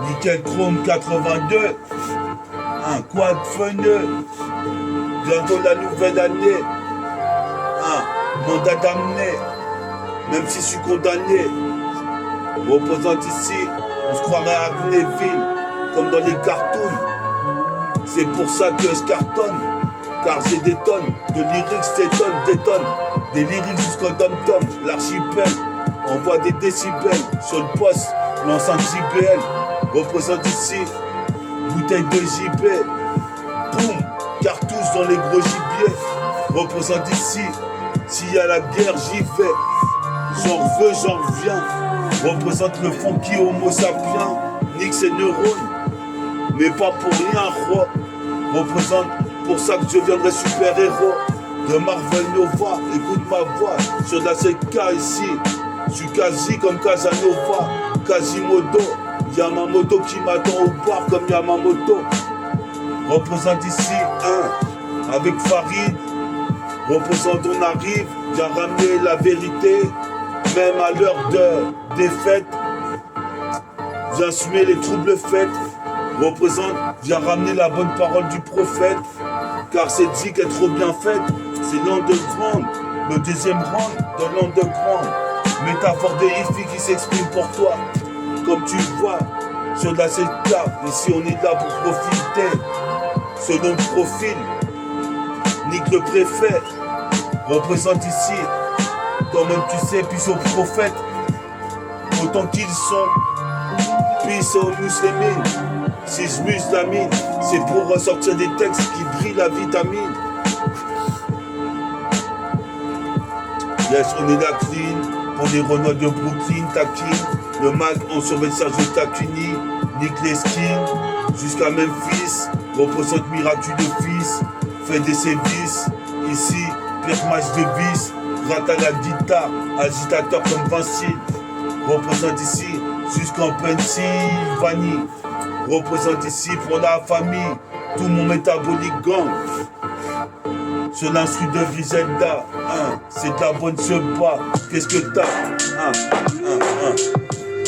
Nickel Chrome 82. Un quad feneux. Bientôt la nouvelle année. Un mandat d'amener. Même si je suis condamné. Représente ici, on se croirait à Gnéville, comme dans les cartoons. C'est pour ça que je cartonne, car j'ai des tonnes de lyrics, des tonnes, des lyrics jusqu'au dom-tom. L'archipel envoie des décibels sur le poste, l'enceinte JBL. Représente ici, bouteille de JB. Boum, cartouche dans les gros gibiers. Représente ici, s'il y a la guerre, j'y vais. J'en veux, j'en reviens. Représente le funky homo sapiens, nique ses neurones. Mais pas pour rien, roi. Représente pour ça que je viendrai super-héros de Marvel Nova. Écoute ma voix sur la CK ici. Je suis quasi comme Casanova, Quasimodo. Yamamoto qui m'attend au bar comme Yamamoto. Représente ici un avec Farid. Représente on arrive, viens ramener la vérité. Même à l'heure de défaite, viens assumer les troubles faits. Représente, viens ramener la bonne parole du prophète. Car cette zik est trop bien faite. C'est l'underground, le deuxième round de l'underground. Métaphore des hippies qui s'exprime pour toi. Comme tu vois, sur la CK, ici on est là pour profiter. Selon le profil, nique le préfet. Représente ici. Toi-même tu sais, puis aux prophètes, autant qu'ils sont, puis aux musulmans. Si je muse la mine, c'est pour ressortir des textes qui brillent la vitamine. Yes, on est la clean, pour les Renault de Brooklyn, taquine. Le mag en surveillance de Takuni, nique les skins, jusqu'à Memphis. Représente miracle de fils, fait des sévices. Ici, pire match de vis. Gratte à la guitare, agitateur comme Vinci. Représente ici jusqu'en Pennsylvanie. Représente ici pour la famille, tout mon métabolique gang. Sur l'instru de Griselda, c'est de la bonne se bat. Qu'est-ce que t'as? Attends,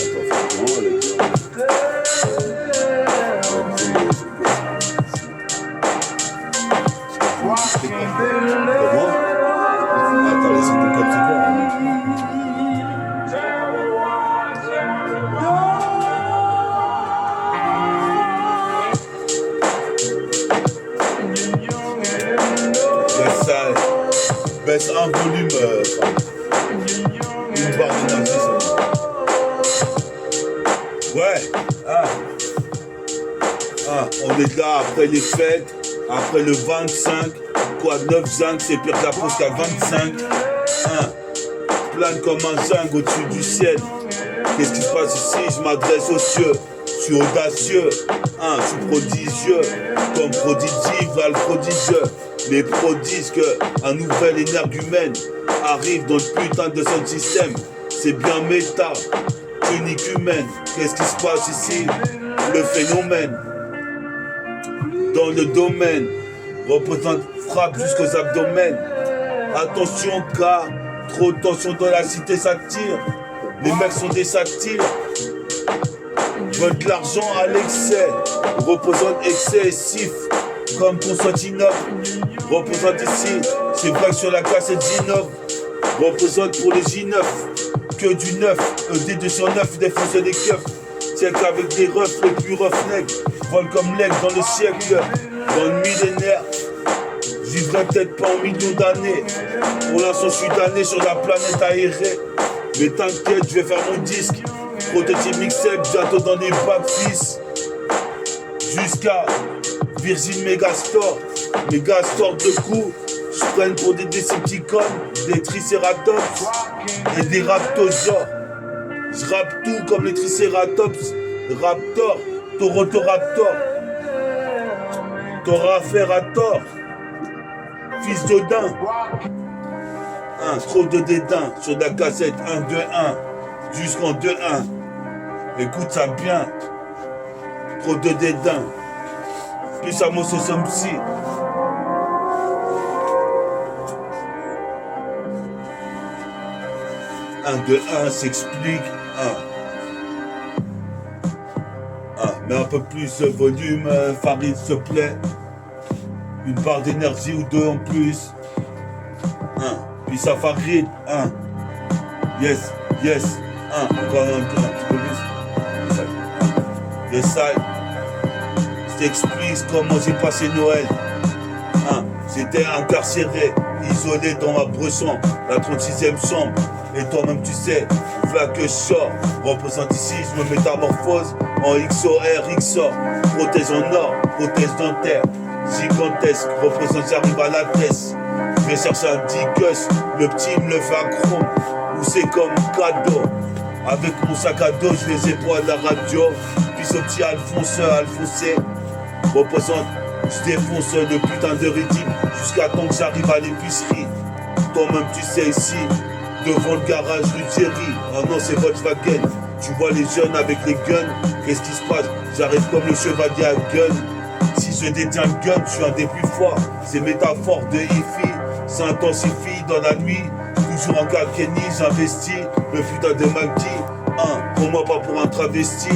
faut vraiment les gars. Comment? Attends, laissez ton code, c'est bon. Yes, ça baisse un volume, une barre d'énergie, ça. Ouais, on est là après les fêtes, après le 25. Quoi, 9-5, c'est pire que la pause qu'à 25. Plane comme un zinc au-dessus du ciel. Qu'est-ce qui se passe ici? Je m'adresse aux cieux. Je suis audacieux, je suis prodigieux. Comme prodigie, va le prodigieux. Les prodiges qu'un nouvel énergumène arrive dans le putain de son système. C'est bien méta, unique humaine. Qu'est-ce qui se passe ici? Le phénomène. Dans le domaine, représente frappe jusqu'aux abdomens. Attention car trop de tension dans la cité, ça tire. Les mecs sont des satires. Veulent de l'argent à l'excès. Représente excessif comme Constantinople. Représente ici, c'est vrai que sur la cassette J9. Représente pour les J9 que du neuf. ED209 défonce les keufs. C'est qu'avec des refs les plus roughnecks volent comme l'aigle dans le siècle. Dans le millénaire, j'y vivrai peut-être pas en millions d'années. Pour l'instant, je suis damné sur la planète aérée. Mais t'inquiète, je vais faire mon disque. Prototype mixtape, bientôt dans les bacs, fils. Jusqu'à Virgin Megastore. Megastore de coups. Je prenne pour des Decepticons, des Triceratops et des Raptosaures. Je rappe tout comme les Triceratops. Raptor, Torotoraptor. T'auras affaire à tort. Fils d'Odin. Trop de dédain sur la cassette 1-2-1 jusqu'en 2-1. Écoute ça bien. Trop de dédain. Plus à mon somme-ci. 1 de 1 s'explique. Mais un peu plus de volume, Farid, s'il te plaît. Une barre d'énergie ou deux en plus. Puis ça Farid. Yes. Encore un petit peu plus. Yes, I. Je t'explique comment j'ai passé Noël. J'étais incarcéré, isolé dans ma Bresson, la 36e chambre. Et toi-même tu sais, voilà que je sors. Représente ici, je me métamorphose en XOR, XOR. Prothèse en or, prothèse dentaire. Gigantesque, représente, j'arrive à la tête. Je vais chercher un dicus, le petit me le fait à chrome. Ou c'est comme cadeau. Avec mon sac à dos, je les épaules à la radio. Puis ce petit Alphonsé, représente, je défonce le putain de rythme jusqu'à temps que j'arrive à l'épicerie. Toi-même tu sais ici, devant le garage rue Thierry. Oh non, c'est Volkswagen. Tu vois les jeunes avec les guns. Qu'est-ce qui se passe? J'arrive comme le chevalier à gun. Si je détiens le gun, je suis un des plus forts. Ces métaphores de hi-fi s'intensifient dans la nuit. Toujours en cas Kenny, j'investis le putain de McD. Pour moi, pas pour un travesti.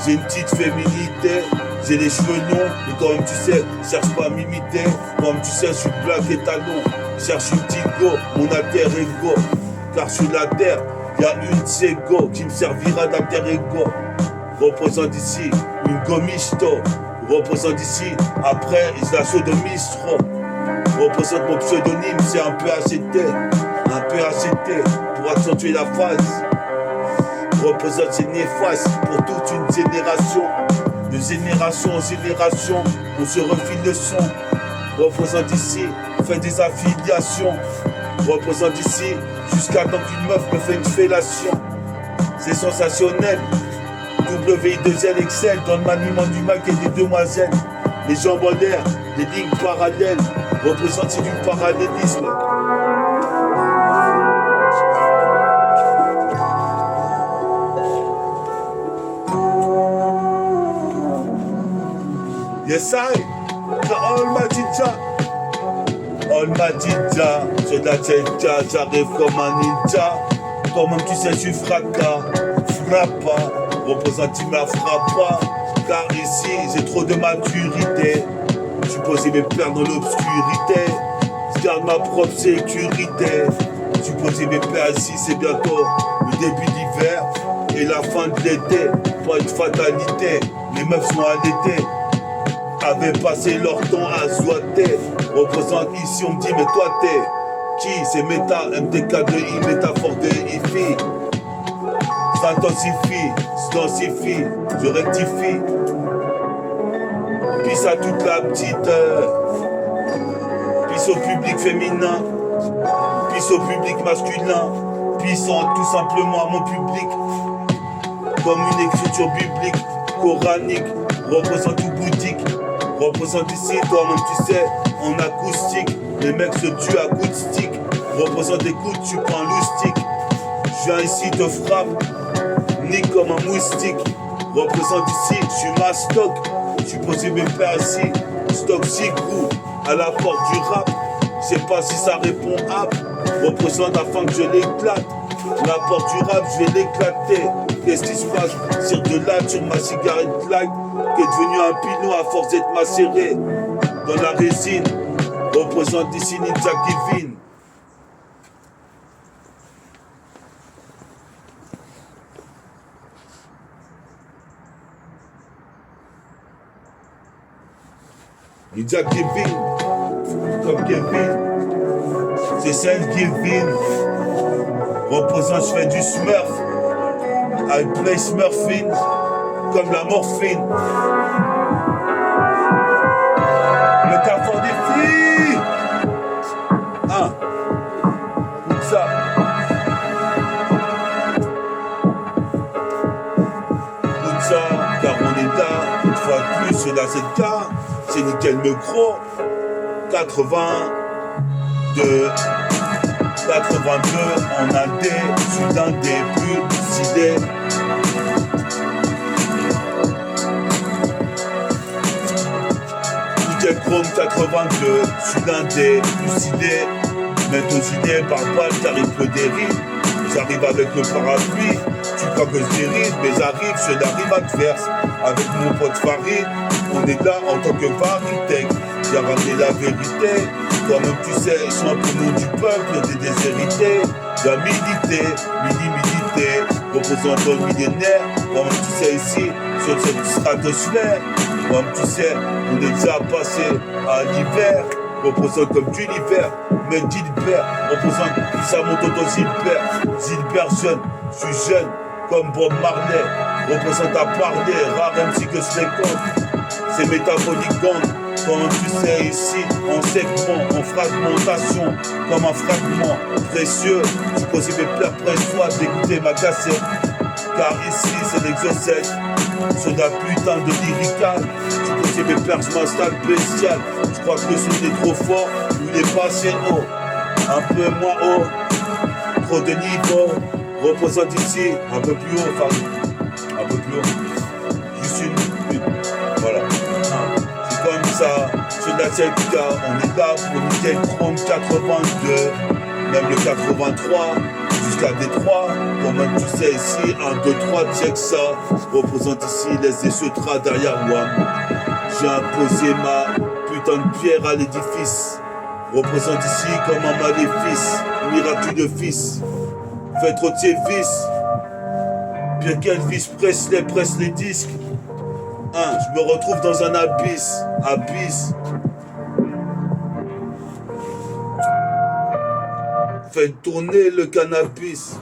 J'ai une petite féminité. J'ai les cheveux longs, mais quand même tu sais, cherche pas à m'imiter. Quand même tu sais, je suis black et talon. Cherche une petite go, mon alter ego. Car sur la terre, y a une de ces go qui me servira d'alter ego. Représente ici une gomisto. Représente ici, après, je la sodomistro. Représente mon pseudonyme, c'est un peu ACT. Un peu ACT, pour accentuer la phrase. Représente, c'est néfaste pour toute une génération. De génération en génération, on se refile le son. Représente ici, fait des affiliations. Représente ici, jusqu'à temps qu'une meuf me fait une fellation. C'est sensationnel. WI2L Excel dans le maniement du Mac et des demoiselles. Les jambes en l'air, les lignes parallèles. Représente c'est du parallélisme. Yes, I, the Almighty Jah. Almighty Jah, sur la tchétcha, j'arrive comme un ninja. Toi-même tu sais, je suis fracas, frappa. Représente, tu me frappe pas. Car ici, j'ai trop de maturité. Je suis posé mes pères dans l'obscurité. Je garde ma propre sécurité. Je suis posé mes pères ici, c'est bientôt le début d'hiver et la fin de l'été. Pas une fatalité, les meufs sont allaitées. Avaient passé leur temps à zoiter. Représente ici, on me dit, mais toi t'es qui? C'est méta, MTK2I, métaphore de hi-fi. S'intensifie, se densifie, je rectifie. Pisse à toute la petite. Pisse au public féminin. Pisse au public masculin. Pisse tout simplement à mon public. Comme une écriture biblique, coranique, représente tout bouddhique. Représente ici, toi-même tu sais, en acoustique. Les mecs se tuent à coups de stick. Représente écoute, tu prends loustique. Je viens ici, te frappe, nique comme un moustique. Représente ici, je suis ma stock. Je suis posé mes pères ici. Stock si gros à la porte du rap. Je sais pas si ça répond à. Représente afin que je l'éclate. La porte du rap, je vais l'éclater. Qu'est-ce qui se passe? Tire de là sur ma cigarette light, qui est devenu un pinot à force d'être macéré dans la résine. Représente ici Ninja Kevin. Ninja Kevin, comme Kevin, c'est Thanksgiving. Représente, je fais du smurf. I play smurfing comme la morphine. Métaphore des filles. Comme ça. Comme ça, car on est là, une fois de plus, c'est la ZK. C'est nickel me gros. 82 en AD, je suis l'un des plus décidés. Nickel Chrome 82, je suis l'un des lucidés. Mettre aux idées par balle, t'arrives le dérive. J'arrive avec le parapluie, tu crois que je dérive, mais j'arrive sur la rive adverse. Avec mon pote Farid, on est là en tant que Varitech. J'ai ramené la vérité, toi-même tu sais, ils sont un peu nom du peuple, des déshérités. J'ai milité, représentant le millénaire. Toi-même tu sais ici, sur cette stratosphère. Toi-même tu sais, on est déjà passé à l'hiver. Représente comme du l'hiver, mais Gilbert représente ça mon tonton Gilbert jeune, je suis jeune comme Bob Marley, représente à parler, rare MC que je fréquente, c'est métabolique gang, comme tu sais ici, en segment, en fragmentation, comme un fragment précieux, je possible faire presse-toi d'écouter ma cassette, car ici c'est l'exocète, sur la putain de lyrical, je possible faire je m'installe bestial, je crois que le son est trop fort, ou il est pas assez haut, un peu moins haut, trop de niveau, représente ici, un peu plus haut, enfin, un peu plus haut, juste une, voilà, c'est comme ça, sur la 7K, on est là pour nickel 30, 82, même le 83, jusqu'à Détroit, comme tu sais ici, 1, 2, 3, check ça, représente ici les esseutras derrière moi, j'ai imposé ma putain de pierre à l'édifice, représente ici comme un maléfice, miraculeux fils, faites rôtir vis, bien qu'Elvis Presley presse les disques, je me retrouve dans un abysse, faites tourner le cannabis.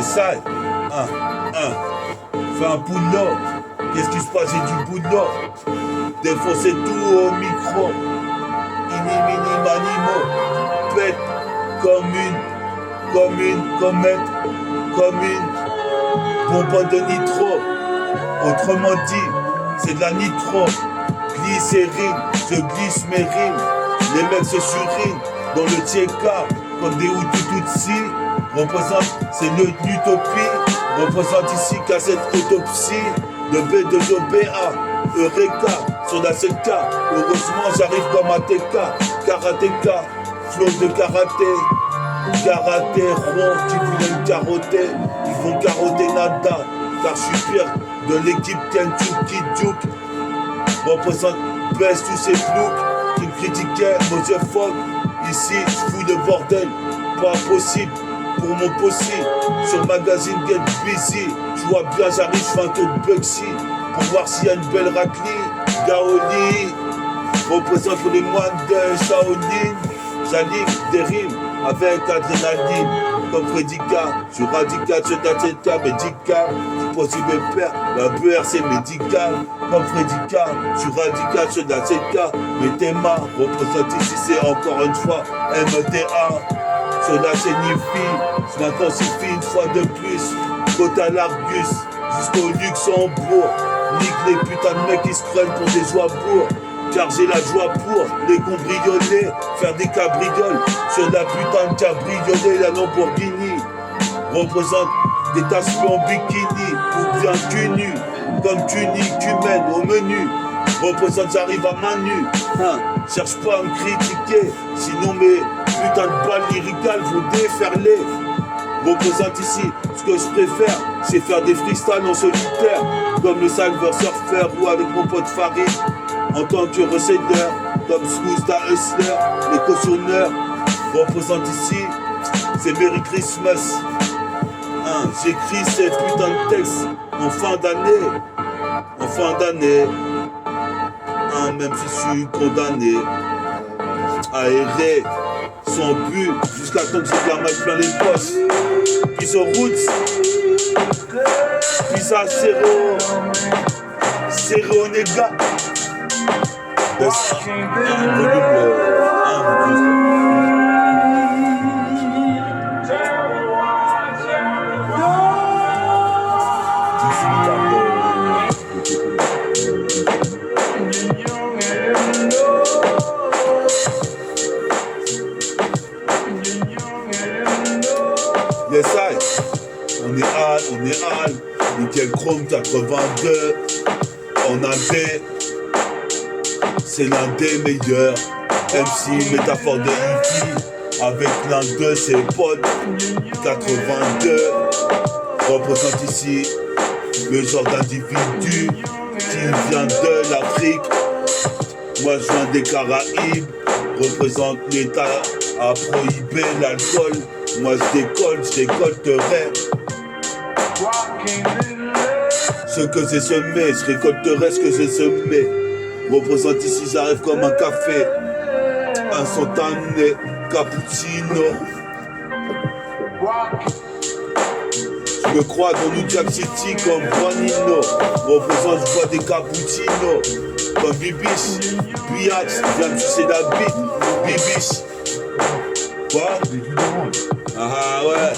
Ça, fais un boulot. Qu'est-ce qui se passe? J'ai du boulot. Défoncer tout au micro. Ini mini manimo. Pète comme une comète, comme une bombe de nitro. Autrement dit, c'est de la nitro. Glycérine, je glisse mes rimes. Les mecs se surinent dans le TK comme des Hutu-Tutsi. Représente, c'est l'utopie, représente ici cassette autopsie, de B2OBA, Eureka, sur la 7K, heureusement j'arrive comme un TK, karatéka, flow de karaté rond, qui voulaient me carotter, ils vont carotter nada, car je suis pire de l'équipe Kentucky Duke, représente, baisse tous ces ploucs, qui me critiquaient, Monsieur Fogg, ici je fouille le bordel, pas possible. Pour mon possible, sur magazine Get Busy, je vois bien, j'arrive, je fais un tour de Bugsy pour voir s'il y a une belle raclée. Gaoli, représente pour les moines de Shaolin. J'allie des rimes avec adrénaline, comme Fredika. Je suis radical, je t'achète médical. Je possible faire la BR, c'est médical. Comme Fredika, je suis radical, je t'achète mais t'es marre, représente ici, c'est encore une fois MTA. Cela signifie, je m'intensifie une fois de plus, côte à l'Argus, jusqu'au Luxembourg. Nique les putains de mecs qui se prennent pour des joie-bourgs, car j'ai la joie pour les cambrioler, faire des cabrioles, sur la putain de cabriolet, la Lamborghini, représente des tasses en bikini, ou bien cul nu, comme tunique humaine au menu, représente j'arrive à main nue, cherche pas à me critiquer, sinon mes putain de balles lyricales vont déferler. Représente ici, ce que je préfère, c'est faire des freestyles en solitaire, comme le Silver Surfer ou avec mon pote Farid, en tant que receiver, comme Smooth Hustler, les cautionneurs. Représente ici, c'est Merry Christmas. J'écris ces putains de textes en fin d'année, même si je suis condamné à errer sans but jusqu'à temps que j'ai la maille plein les poches. Puis sur Roots, puis ça Céro Nega. Chrome 82, en indé, c'est l'un des meilleurs. MC, métaphore de hippie, avec l'un de ses potes. 82, représente ici le genre d'individu qui vient de l'Afrique. Moi je viens des Caraïbes, représente l'État à prohiber l'alcool. Moi je récolterai ce que j'ai semé, je récolterai ce que j'ai semé. Représente ici, j'arrive comme un café instantané, cappuccino. Je me crois dans New Jack City comme Juanino. Représente, je bois des cappuccinos comme Bibiche. Biatch, vient de sucer la bite. Bibiche. Quoi? Ah ouais.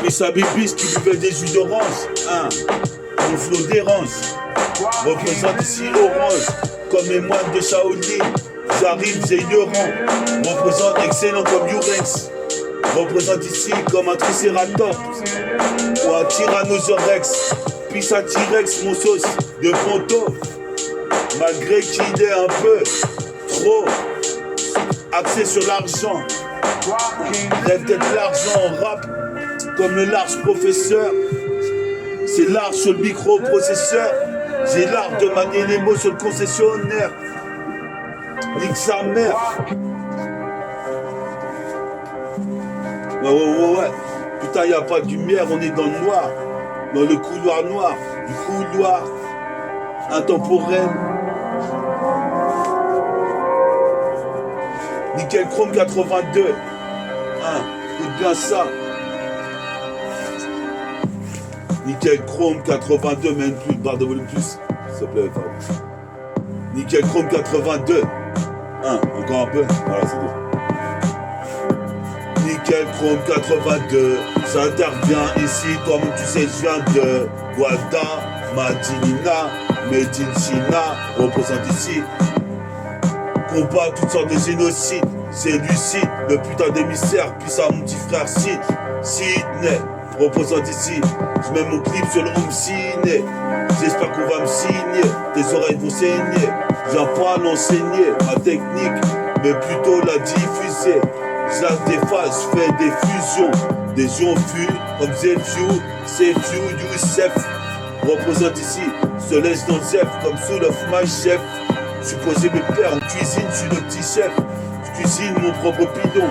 Mais ça Bibiche qui buvait des jus d'orange. Hein. Mon flot dérange. Représente ici Orange. Comme les moines de Shaolin. J'arrive, j'ai une rang. Représente excellent comme Urex. Représente ici comme un tricératops ou un tyrannosaurus. Puis un T-Rex, mon sauce de Ponto. Malgré qu'il est un peu trop axé sur l'argent. Rêve d'être l'argent en rap comme le large professeur. C'est large sur le microprocesseur. J'ai l'art de manier les mots sur le concessionnaire. Nique sa mère. Ouais. Putain, y a pas de lumière, on est dans le noir. Dans le couloir noir. Du couloir intemporel. Nickel Chrome 82. Hein, écoute bien ça. Nickel Chrome 82, même plus, barre de volume plus. S'il te plaît, Fab. Nickel Chrome 82. Hein, encore un peu. Voilà, c'est bon. Nickel Chrome 82, j'interviens ici, toi-même tu sais, je viens de Guada, Madinina, Medine China, représente ici. Combat toutes sortes de génocides, c'est lucide, le putain d'émissaire, puis ça mon petit frère Sidney, représente ici. Je mets mon clip sur le home ciné, j'espère qu'on va me signer, tes oreilles vont saigner. Je viens pas l'enseigner, ma technique, mais plutôt la diffuser. J'lâche des phases, je fais des fusions, des ions fus comme Zephyou, Sefiou, Youssef. Représente ici, se laisse dans le Zef comme Soul of My Chef. Supposé mes pères en cuisine, je suis le petit chef. Je cuisine mon propre bidon.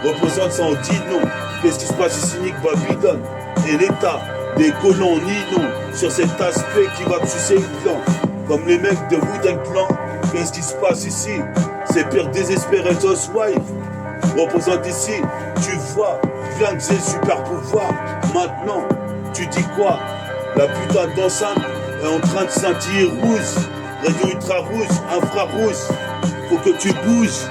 Représente ça en dit non. Qu'est-ce qui se passe ici, Nick Babylone? Et l'état des colons ni non sur cet aspect qui va me sucer le plan. Comme les mecs de Wu-Tang Clan. Qu'est-ce qui se passe ici? C'est pire désespéré Wife. Représente ici, tu vois, viens de ces super pouvoirs. Maintenant, tu dis quoi? La putain d'enceinte est en train de scintiller rouge. Rayon ultra rouge, infrarouge. Faut que tu bouges.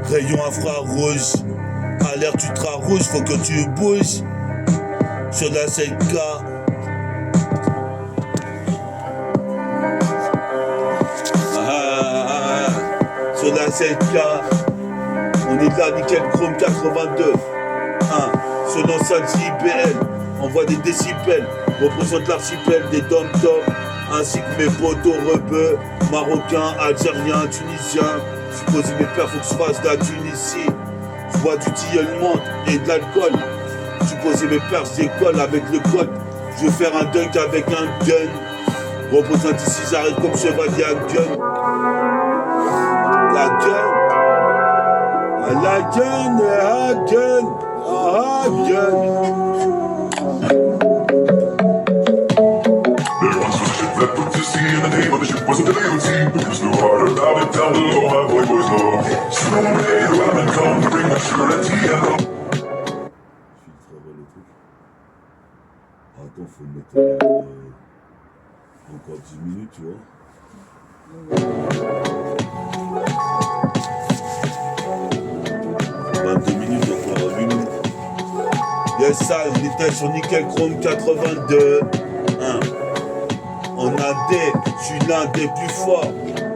Rayon infrarouge. Alerte ultra rouge, faut que tu bouges. Sur la 7K. Sur la 7K, on est là, Nickel Chrome 82. Sur l'enceinte JBL, on voit des décibels, représente l'archipel des dom-toms, ainsi que mes potos rebeux, marocains, algériens, tunisiens. Je pose mes pères, faut que je fasse de la Tunisie. Je bois du tilleul menthe et de l'alcool. Je pose mes pères, je décolle avec le code. Je vais faire un dunk avec un gun. Représente ici, j'arrive comme chevalier à gun. La gun, la gun. There once was a ship that put to sea, and the name of the ship was a Deleuze. Who's no harder now than down below, my boy boys low. Snowman, ramen come to bring us sugar and tea and love. Attends, faut mettre encore 10 minutes, tu vois. 22 minutes, encore 8 minutes. Yes, ça, il était sur Nickel Chrome 82. En AD, je suis l'un des plus forts.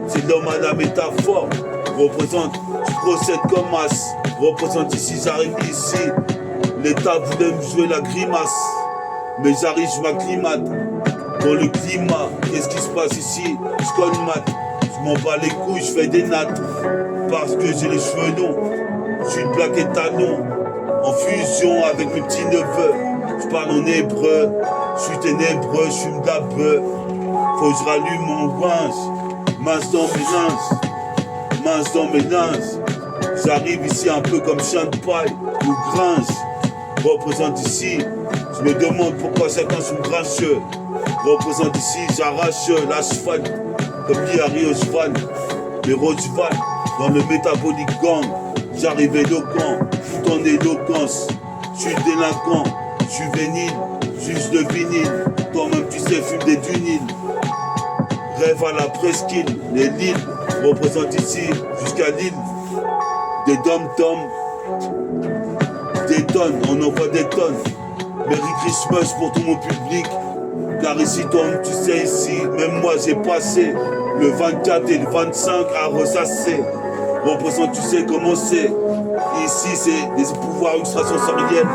C'est l'homme à la métaphore. Représente, je procède comme as. Représente ici, j'arrive ici. L'État voulait me jouer la grimace. Mais j'arrive, je m'acclimate dans le climat. Qu'est-ce qui se passe ici? Je colmate, je m'en bats les couilles, je fais des nattes. Parce que j'ai les cheveux longs, je suis une plaque étalon. En fusion avec mes petits neveux, je parle en hébreu, je suis ténébreux, je fume de la bœuf. Faut que je rallume mon rince, mince dans mes linces, mince dans mes linces. J'arrive ici un peu comme chien de paille ou grince. Représente ici, je me demande pourquoi certains sont grincheux. Représente ici, j'arrache l'asphalte comme Pierre Osval, les Rocheval dans le métabolique gang. J'arrive éloquent, tout en éloquence. Je suis délinquant, je suis vénile, juste de vinyle. Toi-même tu sais, fume des dunils. Rêve à la presqu'île, les Lilles représentent ici jusqu'à l'île. Des dom-toms, des tonnes, on envoie des tonnes. Merry Christmas pour tout mon public. Car ici, toi, tu sais, ici, même moi j'ai passé le 24 et le 25 à ressasser. Représente, tu sais comment c'est. Ici, c'est des pouvoirs extrasensoriels.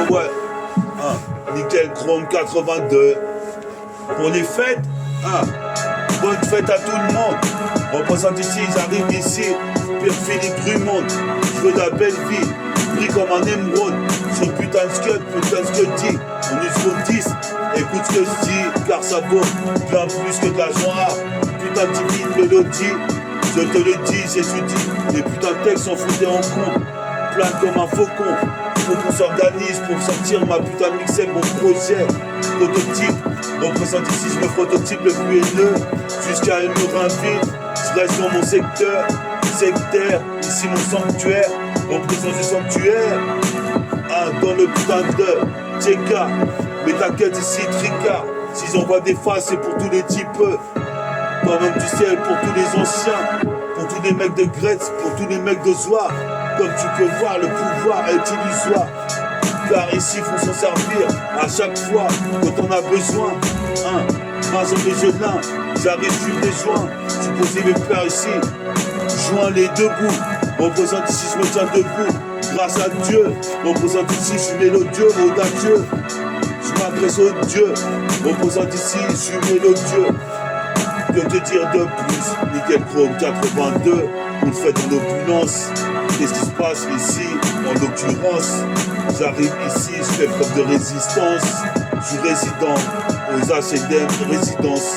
Ouais. Nickel Chrome 82. Pour les fêtes, bonne fête à tout le monde. Représente ici, j'arrive ici, Pierre Philippe Drummond. Je veux la belle vie, pris comme un émeraude. Sur putain de scud dit. On est sur 10, écoute ce que je dis, car ça vaut bien plus que de la joie. Putain de divine mélodie, je te le dis, j'étudie. Les putains de textes sont foutés en compte, plein comme un faucon. Faut qu'on s'organise pour sortir ma putain de mixtape, mon projet. Prototype, représente ici, je me prototype le plus haineux. Jusqu'à une mur vide, je reste dans mon secteur. Sectaire, ici mon sanctuaire. Représente le sanctuaire. Dans le putain de Tcheka. Mais t'inquiète ici, Tricard. Si j'envoie des faces, c'est pour tous les types. Toi-même tu sais, pour tous les anciens. Pour tous les mecs de Gretz, pour tous les mecs de Zoar. Comme tu peux voir, le pouvoir est illusoire. Car ici, il faut s'en servir à chaque fois quand on a besoin. Main en déjeuner, j'arrive, fume des joints. Je posais mes pères ici, joins les deux bouts. Représente ici, je me tiens debout. Grâce à Dieu, représente ici, je suis mélodieux, audacieux. Je m'adresse au Dieu. Représente ici, je suis mélodieux. Que te dire de plus? Nickel Chrome 82, on le fait dans l'opulence. Qu'est-ce qui se passe ici, en l'occurrence? J'arrive ici, je fais preuve de résistance. Je suis résident aux HLM résidence.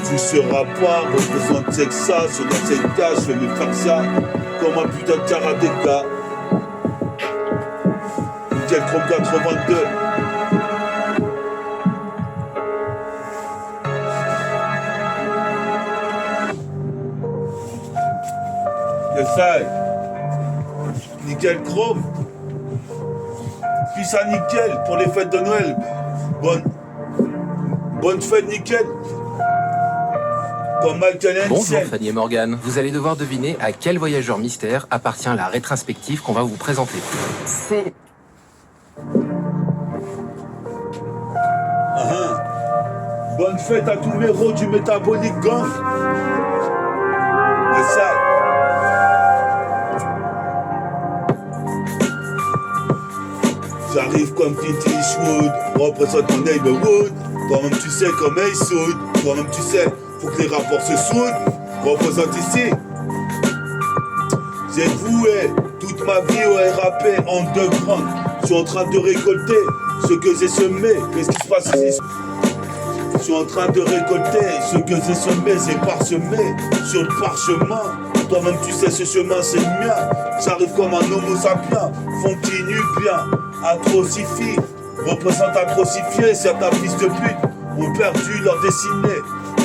Tu seras pas, représente Texas, sur la 7K, je vais me faire ça comme un putain de karatéka. Nickel Chrome 82. Essaye. Nickel Chrome. Puis ça nickel pour les fêtes de Noël. Bonne fête nickel. Comme Michael Hansen. Bonjour Fanny et Morgane. Vous allez devoir deviner à quel voyageur mystère appartient la rétrospective qu'on va vous présenter. C'est... Bonne fête à tous les héros du métabolique gang. Essaye. J'arrive comme Clint Eastwood, représente mon neighborhood. Toi-même tu sais comme Ace-Hood. Toi-même tu sais, faut que les rapports se soudent. Représente ici. J'ai voué toute ma vie au RAP underground. Je suis en train de récolter ce que j'ai semé. Qu'est-ce qui se passe ici? Je suis en train de récolter ce que j'ai semé. C'est parsemé sur le parchemin. Toi-même tu sais ce chemin c'est le mien. J'arrive comme un homo sapiens. Continue bien. Atrocifie, représente atrocifié, certains fils de pute ont perdu leur destinée.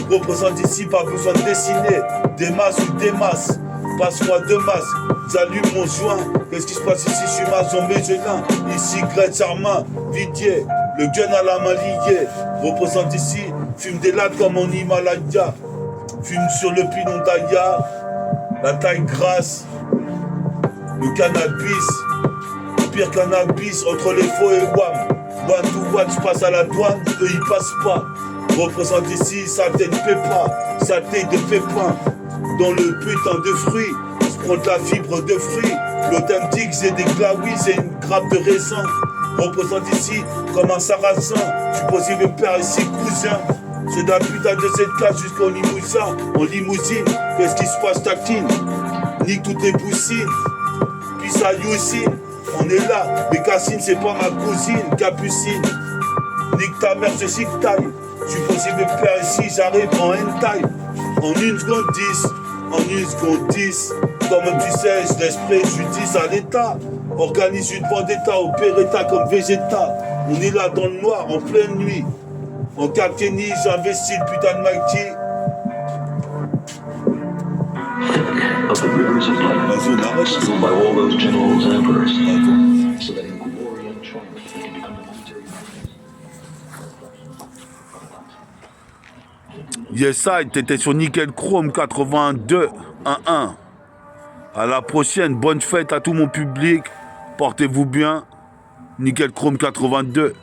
Représente ici, pas besoin de dessiner, des masses ou des masses, passe-moi deux masses, j'allume mon joint. Qu'est-ce qui se passe ici? Je suis maçon Mégélin, ici Gretz Armin, Vidier, le gun à la main liée. Représente ici, fume des lattes comme en Himalaya, fume sur le pilon d'Aya, la taille grasse, le cannabis. Pire cannabis entre les faux et WAM. One to one, je passe à la douane, eux ils passent pas. Représente ici, saleté de pépin, saleté de pépin. Dans le putain de fruits, je prends de la fibre de fruits. L'authentique, c'est des glaouis, c'est une grappe de raisin. Représente ici comme un sarrasin. Je suis possible père ici, cousin. C'est de la putain de cette classe jusqu'au Limousin. En limousine, qu'est-ce qui se passe, tactine? Nique toutes les poussines. Puis ça, Youssine, on est là. Mais Cassine, c'est pas ma cousine, Capucine. Nique ta mère, c'est chic taille. Je suis possible père ici, j'arrive en hentai. En 1 seconde 10, en 1 seconde 10. Comme tu sais, je laisse préjudice à l'État. Organise une vendetta, opéréta comme Vegeta. On est là dans le noir, en pleine nuit. En Calteni, j'investis le putain de Mighty. Of the rivers of life, Vas-y, on arrête. settled by all those generals and emperors, Attends. so that in glory and triumph they can become the military. Yes, I, t'étais sur Nickel Chrome 82 1-1. À la prochaine, bonne fête à tout mon public. Portez-vous bien. Nickel Chrome 82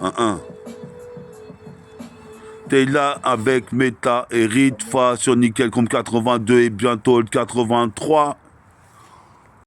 1-1. T'es là avec Meta et Ritfa sur Nickel Chrome 82 et bientôt le 83.